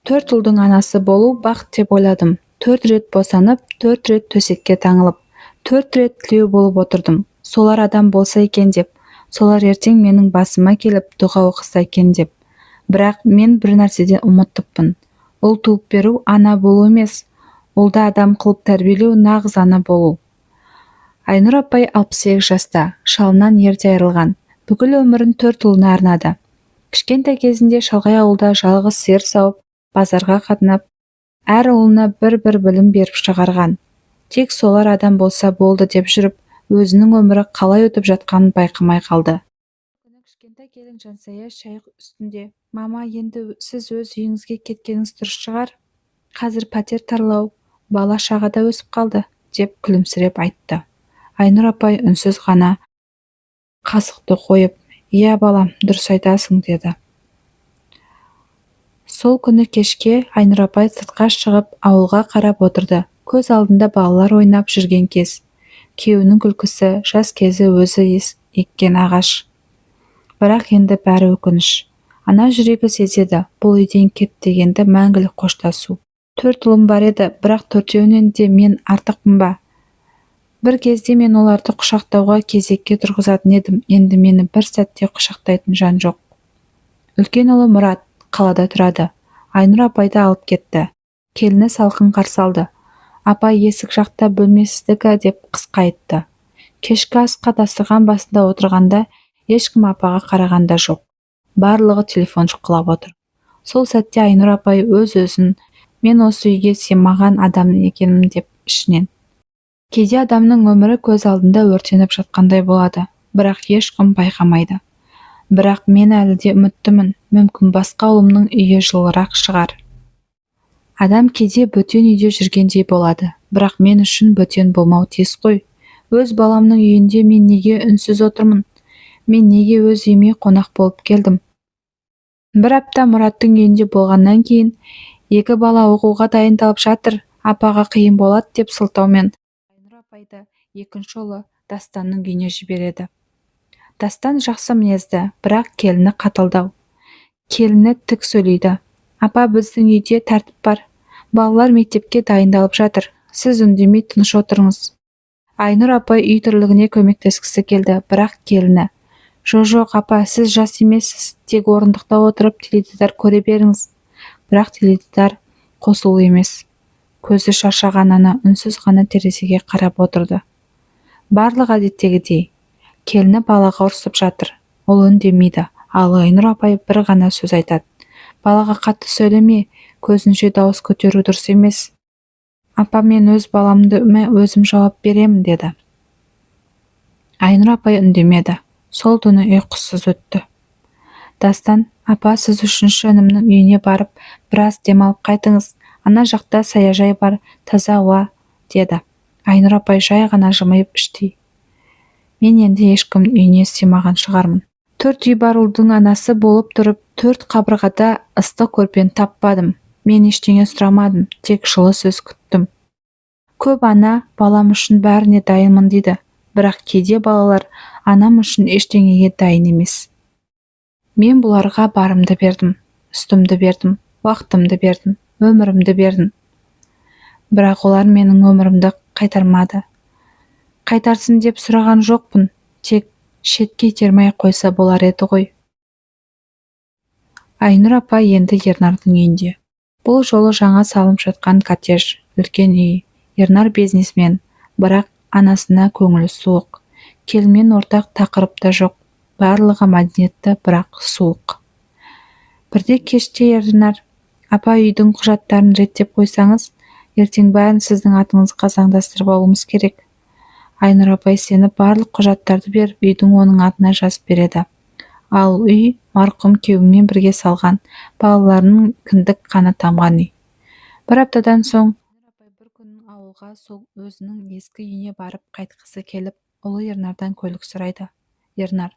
4 ұлдың анасы болу бақыт деп ойладым. 4 рет босанып, 4 рет төсекке таңылып, 4 рет тілеу болып отырдым. Солар адам болса екен деп, солар ертең менің басыма келіп дұға оқыса екен деп. Бірақ мен бір нәрседен ұмыттыппын. Ұл туып беру ана болу емес, ұлды адам қылып тәрбиелеу нағыз ана болу. Айнұр апай 68 жаста, шалынан ерте айырылған. Бүкіл өмірін 4 ұлына арнады. Кішкентай кезінде шалғай ауылда жалғыз сиыр сауып, базарға қатынап, әр ұлына бір білім беріп шығарған. Тек солар адам болса болды деп жүріп, өзінің өмірі қалай өтіп жатқанын байқамай қалды. Кішкентай келін Жансая шай үстінде: «Мама, енді сіз өз үйіңізге кеткеніңіз дұрыс шығар. Қазір пәтер тарлау, бала шағада өсіп қалды», деп күлімсіреп айтты. Айнұр апай үнсіз ғана қасықты қойып: «Иә балам, дұрыс айтасың», деді. Сол күні кешке Айнұр апай сыртқа шығып ауылға қарап отырды. Көз алдында балалар ойнап жүрген кез. Күйеуінің күлкісі, жас кезі өзі еккен ағаш. Бірақ енді бәрі өкініш. Ана жүрегі сезеді, бұл үйден кет дегенді мәңгілік қоштасу. 4 ұлым бар еді, бірақ 4-еуінен де мен артықпын ба? Бір кезде мен оларды құшақтауға кезекке тұрғызатын едім, енді мені бір сәтте құшақтайтын жан жоқ. Үлкен ұлы Мұрат қалада тұрады. Айнұр апайды алып кетті. Келіні салқын қарсы алды. «Апай, есік жақта бөлмесіздікі», деп қысқа айтты. Кешкі асқа дастархан басында отырғанда ешкім апаға қарағанда жоқ. Барлығы телефон шұқылап отыр. Сол сәтте Айнұр апай өз-өзін: «Мен осы үйге сыймаған адам екенмін» деп ішінен. Кейде адамның өмірі көз алдында өртеніп жатқандай болады, бірақ ешкім байқамайды. Бірақ мен әлі де үміттімін, мүмкін басқа ұлымның үйі жылырақ шығар. Адам кейде бөтен үйде жүргендей болады, бірақ мен үшін бөтен болмау тиіс қой. Өз баламның үйінде мен неге үнсіз отырмын? Мен неге өз үйіме қонақ болып келдім? Бір апта Мұраттың үйінде болғаннан кейін, 2 бала оқуға дайындалып жатыр, апаға қиын болады деп сылтаумен Айнұр апайды екінші ұлы Дастанның үйіне жібереді. Дастан жақсы мінезді, бірақ келіні қаталдау. Келіні тік сөйлейді: «Апа, біздің үйде тәртіп бар. Балалар мектепке дайындалып жатыр. Сіз үндемей тыныш отырыңыз». Айнұр апай үй тірлігіне көмектескісі келді, бірақ келіні: «Жоқ, апа, сіз жас емессіз, тек орындықта отырып теледидар көре беріңіз». Бірақ теледидар қосулы емес. Көзі шаршаған ана үнсіз ғана терезеге қарап отырды. Барлық әдеттегідей. Келіні балаға ұрсып жатыр. Ол үндемейді, ал Айнұр апай бір ғана сөз айтады: «Балаға қатты сөйлеме, көзінше дауыс көтеру дұрыс емес». «Апа, мен өз баламды өзім жауап беремін», деді. Айнұр апай үндемеді. Сол түні ұйқысыз өтті. Дастан: «Апа, сіз үшінші інімнің үйіне барып, біраз демалып қайтыңыз. Ана жақта саяжай бар, таза ауа», деді. Айнұр апай жай ғана жымиып іштей: «Мен енді ешкім үйіне сыймаған шығармын. 4 үй бар ұлдың анасы болып тұрып, 4 қабырғада ыстық көрпені таппадым. Мен ештеңе сұрамадым, тек жылы сөз күттім. Көп ана балам үшін бәріне дайынмын дейді, бірақ кейде балалар анам үшін ештеңеге дайын емес. Мен бұларға барымды бердім, үстімді бердім, уақытымды бердім, өмірімді бердім. Бірақ олар менің өмірімді қайтармады. Қайтарсын деп сұраған жоқпын, тек шетке итермей қойса болар еді ғой». Айнұр апай енді Ернардың үйінде. Бұл жолы жаңа салынып жатқан коттедж, үлкен үй. Ернар бизнесмен, бірақ анасына көңілі суық. Келімен ортақ тақырып та жоқ. Барлығы мәдениетті, бірақ суық. Бірде кеште Ернар: «Апа, үйдің құжаттарын реттеп қойсаңыз, ертең бәрін сіздің атыңызға заңдастырып алуымыз керек». Айнұр апай сеніп барлық құжаттарды беріп, үйдің оның атына жазып береді. Ал үй марқұм күйеуімен бірге салған, балаларының кіндік қаны тамған үй. Бір аптадан соң бір күн ауылға сол өзінің ескі үйіне барып қайтқысы келіп, ұлы Ернардан көлік сұрайды. Ернар: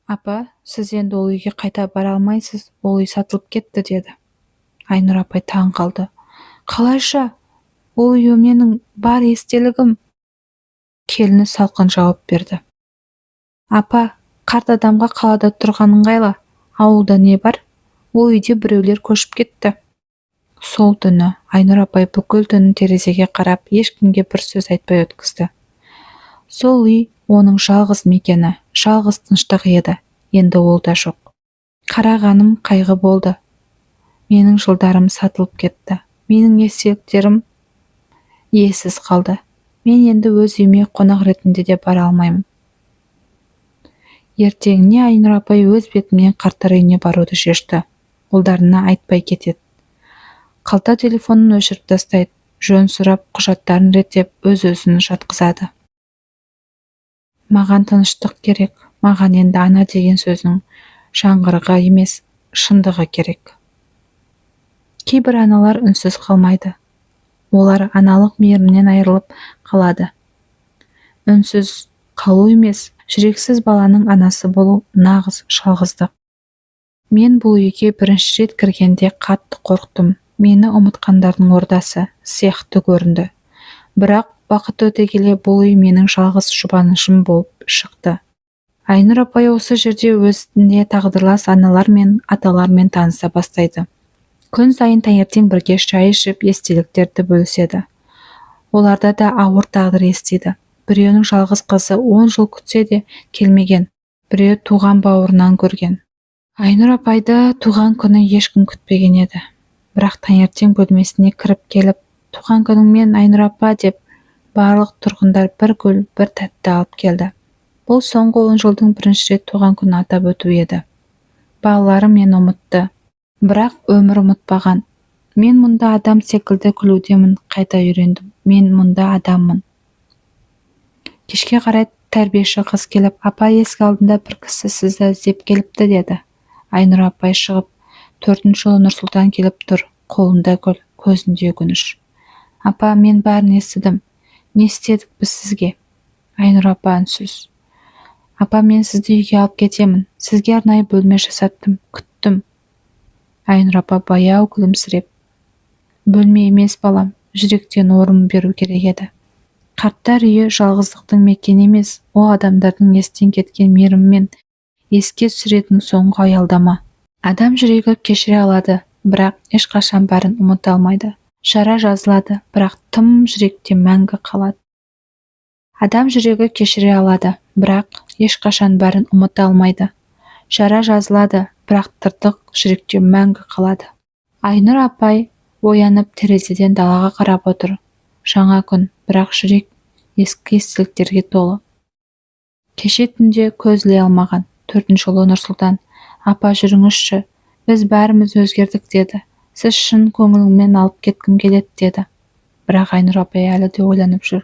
«Апа, сіз енді ол үйге қайта бара алмайсыз, ол үй сатылып кетті», деді. Айнұр апай таң қалды. «Қалайша? Ол үй менің бар естелігім». Келіні салқын жауап берді: «Апа, қарт адамға қалада тұрған ыңғайлы. Ауылда не бар? Ол үйде біреулер көшіп кетті». Сол түні Айнұр апай бүкіл түнін терезеге қарап ешкімге бір сөз айтпай өткізді. Сол үй оның жалғыз мекені, жалғыз тыныштығы еді. Енді ол да жоқ. Қарағаным қайғы болды. Менің жылдарым сатылып кетті. Менің естеліктерім иесіз қалды. Мен енді өз үйіме қонақ ретінде де бара алмаймын. Ертеңіне Айнұр апай өз бетімен қарттар үйіне баруды шешті. Ұлдарына айтпай кетеді. Қалта телефонын өшіріп тастайды. Жөн сұрап, құжаттарын реттеп, өз-өзін жатқызады. Маған тыныштық керек. Маған енді ана деген сөздің жаңғырығы емес, шындығы керек. Кейбір аналар үнсіз қалмайды. Олар аналық мейірімнен айырылып қалады. Үнсіз қалу емес, жүрексіз баланың анасы болу нағыз жалғыздық. Мен бұл үйге бірінші рет кіргенде қатты қорқтым. Мені ұмытқандардың ордасы сияқты көрінді. Бірақ уақыт өте келе бұл үй менің жалғыз жұбанышым болып шықты. Айнұр апай осы жерде өзіне тағдырлас аналар мен аталармен таныса бастайды. Күн сайын таңертең бірге шай ішіп, естеліктерді бөліседі. Оларда да ауыр тағдыр естиді. Біреуінің жалғыз қызы 10 жыл күтсе де келмеген, біреу туған бауырынан көрген. Айнұр апайды туған күні ешкім күтпеген еді. Бірақ таңертең бөлмесіне кіріп келіп, туған күніңмен Айнұр апа деп, барлық тұрғындар бір гүл, бір тәтті алып келді. Бұл соңғы 10 жылдың бірінші рет туған күн атап өту еді. Балалары мен ұмытты. Бірақ өмір ұмытпаған. Мен мұнда адам секілді күлудемін, қайта үйрендім. Мен мұнда адаммын. Кешке қарай тәрбиеші қыз келіп, апа есік алдында бір кісі сізді іздеп келіпті деді. Айнұр апай шығып, 4-ші ұлы Нұрсұлтан келіп тұр, қолында гүл, көзінде өкініш. Апа, мен бәрін естідім. Не істедік біз сізге? Айнұр апа үнсіз. Апа, мен сізді үйге алып кетемін. Сізге арнайы бөлме жасаттым, күттім. Айнұр апа баяу күлімсіреп. Бөлме емес балам, жүректен орын беру керек еді. Қарттар үйі жалғыздықтың мекені емес, о адамдардың естен кеткен мейіріммен еске түсіретін соңғы аялдама. Адам жүрегі кешіре алады, бірақ ешқашан бәрін ұмыта алмайды. Жара жазылады, бірақ тым жүректе мәңгі қалады. Адам жүрегі кешіре алады, бірақ ешқашан бәрін ұмыта алмайды. Жара жазылады, бірақ тыртық жүректе мәңгі қалады. Айнұр апай оянып терезеден далаға қарап отыр. Жаңа күн, бірақ жүрек ескі естеліктерге толы. Кеше түнде көз іле алмаған 4-ші ұлы Нұрсұлтан, апа жүріңізші, біз бәріміз өзгердік деді. Сіз шын көңіліңмен алып кеткім келеді деді. Бірақ Айнұр апай әлі де ойланып жүр.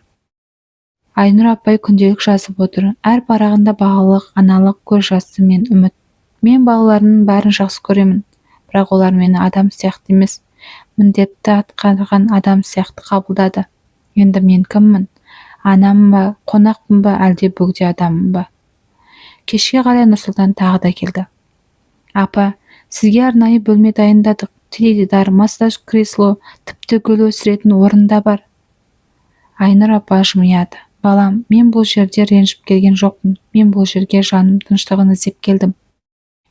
Айнұр апай күнделік жазып отыр. Әр парағында бағалық, аналық, көз жасы мен үміт. Мен балаларының бәрін жақсы көремін, бірақ олар мені адам сияқты емес, міндетті атқарған адам сияқты қабылдады. Енді мен кіммін? Анамын ба, қонақпын ба, әлде бөгде адаммын ба? Кешке қарай Нұрсұлтан тағы да келді. Апа, сізге арнайы бөлме дайындадық. Теледидар, массаж кресло, тіпті гүл өсіретін орында бар. Айнұр апа жымияды. Балам, мен бұл жерде ренжіп келген жоқпын. Мен бұл жерге жаным тыныштығын іздеп келдім.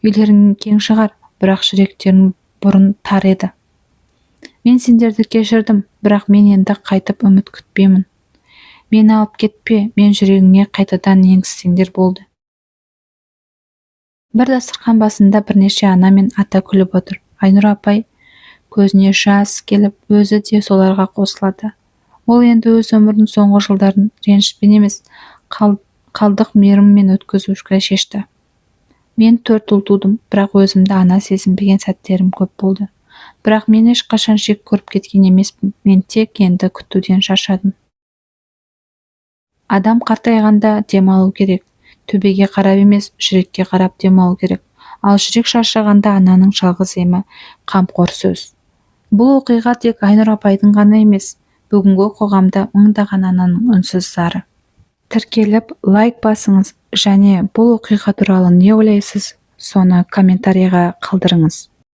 Үйлерің кең шығар, бірақ жүректерің бұрын тар еді. Мен сендерді кешірдім, бірақ мен енді қайтып үміт күтпеймін. Мені алып кетпе, мен жүрегіңе қайтадан енгізсеңдер болды. Бір дастархан басында бірнеше ана мен ата күліп отыр. Айнұр апай көзіне жас келіп, өзі де соларға қосылады. Ол енді өз өмірінің соңғы жылдарын ренішпен емес, қалдық мейіріммен өткізуге шешті. Мен 4 ұл тудым, бірақ өзімді ана сезінбеген сәттерім көп болды. Бірақ мен ешқашан шек көріп кеткен емеспін. Мен тек енді күтуден шаршадым. Адам қартайғанда демалу керек. Төбеге қарап емес, жүрекке қарап демалу керек. Ал жүрек шаршағанда ананың жалғыз емі қамқор сөз. Бұл оқиға тек Айнұр апайдың ғана емес, бүгінгі қоғамда мыңдаған ананың үнсіз зары. Тіркеліп, лайк басыңыз және бұл оқиға туралы не ойлайсыз, соны комментарийға қалдырыңыз.